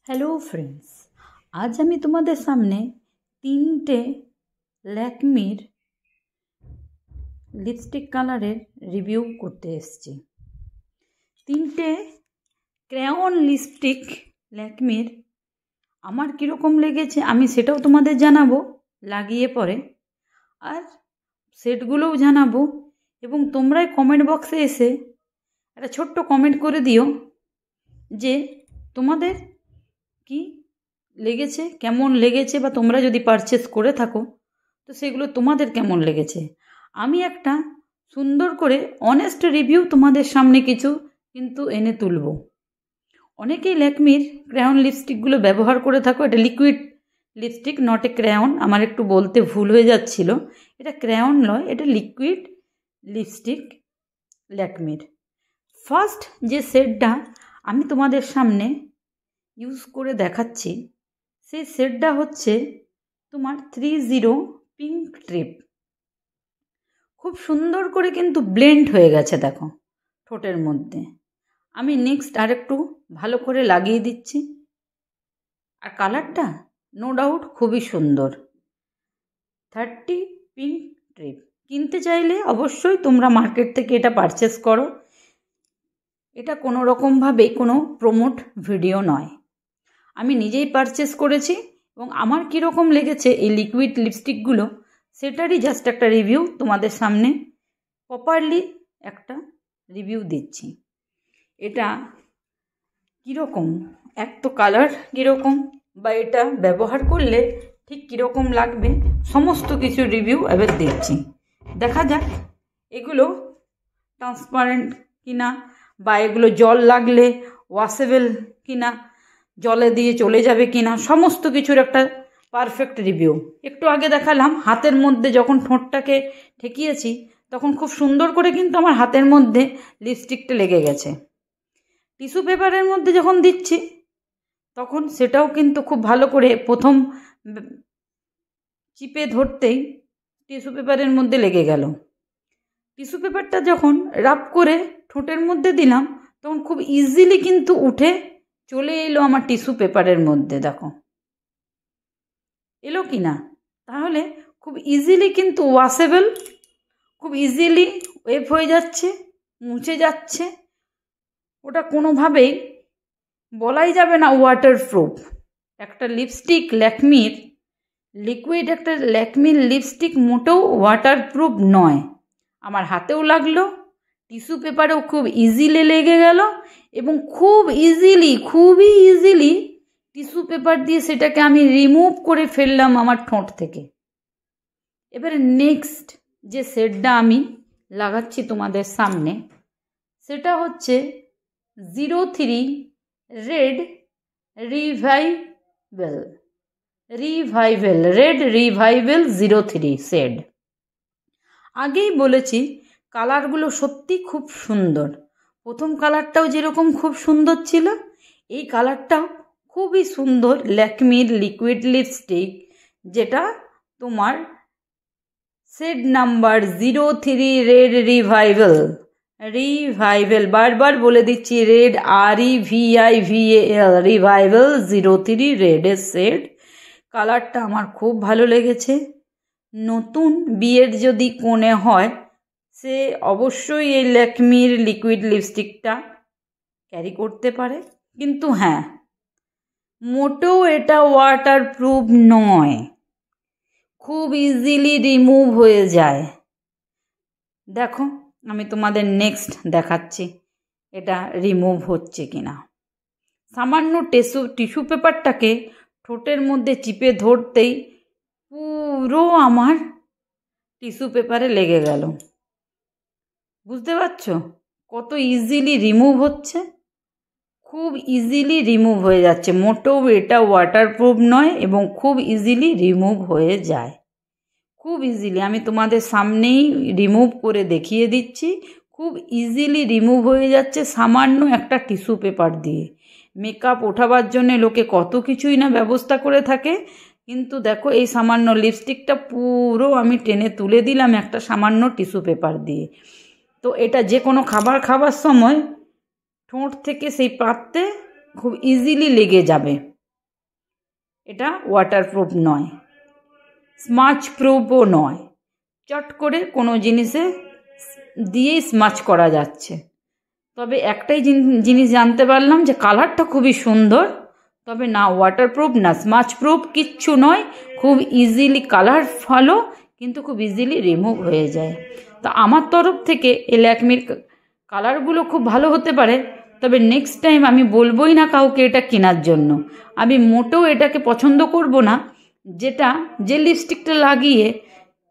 Hello friends, আজ আমি তোমাদের সামনে তিনটে ল্যাকমির লিপস্টিক কালারের রিভিউ করতে এসেছি। তিনটে ক্রেয়ন লিপস্টিক ল্যাকমির আমার কীরকম লেগেছে আমি সেটাও তোমাদের জানাবো লাগিয়ে পরে, আর সেটগুলোও জানাবো। এবং তোমরাই কমেন্ট বক্সে এসে একটা ছোট্ট কমেন্ট করে দিও যে তোমাদের কি লেগেছে, কেমন লেগেছে, বা তোমরা যদি পারচেস করে থাকো তো সেগুলো তোমাদের কেমন লেগেছে। আমি একটা সুন্দর করে অনেস্ট রিভিউ তোমাদের সামনে কিছু কিন্তু এনে তুলব। অনেকেই ল্যাকমির ক্রেয়ন লিপস্টিকগুলো ব্যবহার করে থাকো। এটা liquid lipstick, not a crayon. আমার একটু বলতে ভুল হয়ে যাচ্ছিল, এটা ক্রেয়ন নয়, এটা লিকুইড লিপস্টিক ল্যাকমির। ফার্স্ট যে শেডটা আমি তোমাদের সামনে ইউজ করে দেখাচ্ছি সেই শেডটা হচ্ছে তোমার 30 পিঙ্ক ট্রিপ। খুব সুন্দর করে কিন্তু ব্লেন্ড হয়ে গেছে দেখো ঠোঁটের মধ্যে। আমি নেক্সট আরেকটু ভালো করে লাগিয়ে দিচ্ছি। আর কালারটা নো ডাউট খুবই সুন্দর। 30 পিঙ্ক ট্রিপ কিনতে চাইলে অবশ্যই তোমরা মার্কেট থেকে এটা পারচেস করো। এটা কোনো রকমভাবে কোনো প্রমোট ভিডিও নয়, আমি নিজেই পারচেস করেছি এবং আমার কীরকম লেগেছে এই লিকুইড লিপস্টিকগুলো সেটারই জাস্ট একটা রিভিউ তোমাদের সামনে প্রপারলি একটা রিভিউ দিচ্ছি। এটা কীরকম, এক তো কালার কীরকম, বা এটা ব্যবহার করলে ঠিক কীরকম লাগবে, সমস্ত কিছু রিভিউ এবার দিচ্ছি। দেখা যাক এগুলো ট্রান্সপারেন্ট কিনা, বা এগুলো জল লাগলে ওয়াশেবল কিনা, জলে দিয়ে চলে যাবে কিনা, সমস্ত কিছুর একটা পারফেক্ট রিভিউ। একটু আগে দেখালাম হাতের মধ্যে যখন ঠোঁটটাকে ঠেকিয়েছি তখন খুব সুন্দর করে কিন্তু আমার হাতের মধ্যে লিপস্টিকটা লেগে গেছে। টিস্যু পেপারের মধ্যে যখন দিচ্ছি তখন সেটাও কিন্তু খুব ভালো করে প্রথম চিপে ধরতেই টিস্যু পেপারের মধ্যে লেগে গেল। টিস্যু পেপারটা যখন রাব করে ঠোঁটের মধ্যে দিলাম তখন খুব ইজিলি কিন্তু উঠে চলে এলো আমার টিস্যু পেপারের মধ্যে। দেখো এলো কি না, তাহলে খুব ইজিলি কিন্তু ওয়াশেবল, খুব ইজিলি ওয়েপ হয়ে যাচ্ছে, মুছে যাচ্ছে। ওটা কোনোভাবেই বলাই যাবে না ওয়াটারপ্রুফ। একটা লিপস্টিক ল্যাকমির লিকুইড একটা ল্যাকমির লিপস্টিক মোটেও ওয়াটারপ্রুফ নয়। আমার হাতেও লাগলো, টিস্যু পেপারেও খুব ইজিলি লেগে গেল, এবং খুবই ইজিলি টিস্যু পেপার দিয়ে সেটাকে আমি রিমুভ করে ফেললাম আমার ঠোঁট থেকে। এবারে নেক্সট যে শেডটা আমি লাগাচ্ছি তোমাদের সামনে সেটা হচ্ছে 03 রেড রিভাইভেল 03 শেড। আগেই বলেছি কালারগুলো সত্যি খুব সুন্দর। প্রথম কালারটাও যেরকম খুব সুন্দর ছিল, এই কালারটাও খুবই সুন্দর। ল্যাকমির লিকুইড লিপস্টিক, যেটা তোমার শেড নাম্বার 03 রেড রিভাইভেল, বারবার বলে দিচ্ছি, রেড REVIVAL রিভাইভেল 03 রেডের শেড। কালারটা আমার খুব ভালো লেগেছে। নতুন বিয়ের যদি কোণে হয় সে অবশ্যই এই ল্যাকমির লিকুইড লিপস্টিকটা ক্যারি করতে পারে, কিন্তু হ্যাঁ, মোটেও এটা ওয়াটারপ্রুফ নয়, খুব ইজিলি রিমুভ হয়ে যায়। দেখো আমি তোমাদের নেক্সট দেখাচ্ছি এটা রিমুভ হচ্ছে কিনা। সামান্য টিস্যু পেপারটাকে ঠোঁটের মধ্যে চিপে ধরতেই পুরো আমার টিস্যু পেপারে লেগে গেল। বুঝতে পারছো কত ইজিলি রিমুভ হচ্ছে? খুব ইজিলি রিমুভ হয়ে যাচ্ছে, মোটেও এটা ওয়াটারপ্রুফ নয় এবং খুব ইজিলি রিমুভ হয়ে যায়। খুব ইজিলি আমি তোমাদের সামনেই রিমুভ করে দেখিয়ে দিচ্ছি। খুব ইজিলি রিমুভ হয়ে যাচ্ছে সামান্য একটা টিস্যু পেপার দিয়ে। মেকআপ ওঠাবার জন্য লোকে কত কিছুই না ব্যবস্থা করে থাকে, কিন্তু দেখো এই সামান্য লিপস্টিকটা পুরো আমি টেনে তুলে দিলাম একটা সামান্য টিস্যু পেপার দিয়ে। তো এটা যে কোনো খাবার খাবার সময় ঠোঁট থেকে সেই পাত্রে খুব ইজিলি লেগে যাবে। এটা ওয়াটারপ্রুফ নয়, স্মাচ প্রুফও নয়। চট করে কোনো জিনিসে দিয়েই স্মাচ করা যাচ্ছে। তবে একটাই জিনিস জানতে পারলাম যে কালারটা খুবই সুন্দর, তবে না ওয়াটারপ্রুফ না স্মাচ প্রুফ, কিচ্ছু নয়। খুব ইজিলি কালার ভালো, কিন্তু খুব ইজিলি রিমুভ হয়ে যায়। তো আমার তরফ থেকে এই ল্যাকমির কালারগুলো খুব ভালো হতে পারে, তবে নেক্সট টাইম আমি বলবোই না কাউকে এটা কেনার জন্য। আমি মোটেও এটাকে পছন্দ করব না, যে লিপস্টিকটা লাগিয়ে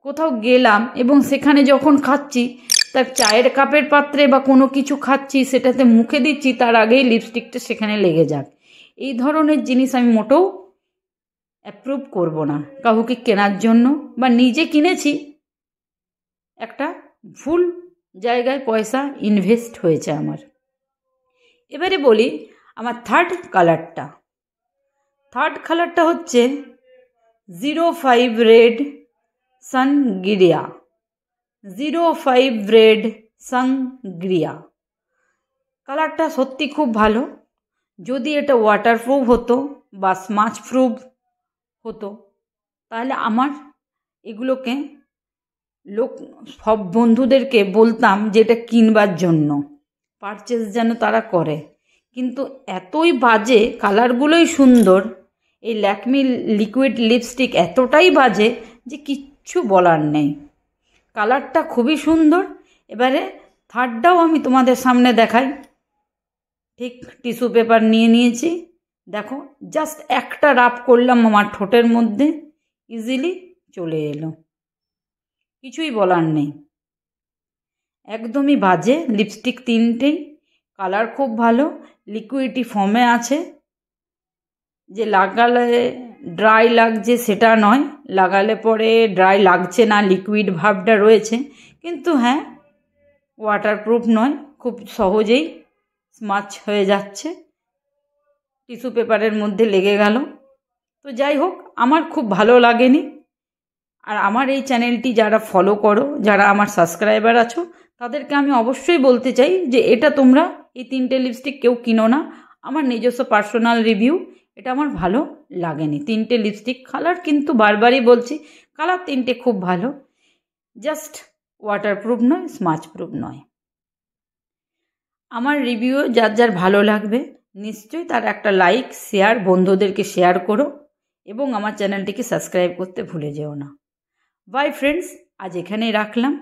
কোথাও গেলাম এবং সেখানে যখন খাচ্ছি, তার চায়ের কাপের পাত্রে বা কোনো কিছু খাচ্ছি, সেটাতে মুখে দিচ্ছি, তার আগেই লিপস্টিকটা সেখানে লেগে যাক। এই ধরনের জিনিস আমি মোটেও অ্যাপ্রুভ করব না কাউকে কেনার জন্য, বা নিজে কিনেছি, একটা ভুল জায়গায় পয়সা ইনভেস্ট হয়েছে আমার। এবারে বলি আমার থার্ড কালারটা হচ্ছে 05 রেড সানগ্রিয়া। কালারটা সত্যি খুব ভালো। যদি এটা ওয়াটারপ্রুফ হতো বা স্মাচ প্রুফ হতো, তাহলে আমার এগুলোকে সব বন্ধুদেরকে বলতাম যে এটা কিনবার জন্য, পারচেস যেন তারা করে। কিন্তু এতই বাজে, কালারগুলোই সুন্দর, এই ল্যাকমি লিকুইড লিপস্টিক এতটাই বাজে যে কিচ্ছু বলার নেই। কালারটা খুবই সুন্দর। এবারে থার্ডটাও আমি তোমাদের সামনে দেখাই। ঠিক টিস্যু পেপার নিয়ে নিয়েছি, দেখো জাস্ট একটা রাব করলাম আমার ঠোঁটের মধ্যে, ইজিলি চলে এলো, কিছুই বলার নেই। একদমই বাজে লিপস্টিক তিনটেই। কালার খুব ভালো, লিকুইডি ফর্মে আছে, যে লাগালে ড্রাই লাগছে সেটা নয়, লাগালে পরে ড্রাই লাগছে না, লিকুইড ভাবটা রয়েছে। কিন্তু হ্যাঁ, ওয়াটারপ্রুফ নয়, খুব সহজেই স্মাচ হয়ে যাচ্ছে, টিস্যু পেপারের মধ্যে লেগে গেল। তো যাই হোক, আমার খুব ভালো লাগেনি। আর আমার এই চ্যানেলটি যারা ফলো করো, যারা আমার সাবস্ক্রাইবার আছো, তাদেরকে আমি অবশ্যই বলতে চাই যে এটা তোমরা এই তিনটে লিপস্টিক কেউ কিনো না। আমার নিজস্ব পার্সোনাল রিভিউ, এটা আমার ভালো লাগেনি। তিনটে লিপস্টিক কালার কিন্তু বারবারই বলছি, কালার তিনটে খুব ভালো, জাস্ট ওয়াটারপ্রুফ নয়, স্মাচ প্রুফ নয়। আমার রিভিউ যার ভালো লাগবে নিশ্চয়ই তার একটা লাইক, শেয়ার, বন্ধুদেরকে শেয়ার করো, এবং আমার চ্যানেলটিকে সাবস্ক্রাইব করতে ভুলে যেও না। বাই ফ্রেন্ডস, আজ এখানেই রাখলাম।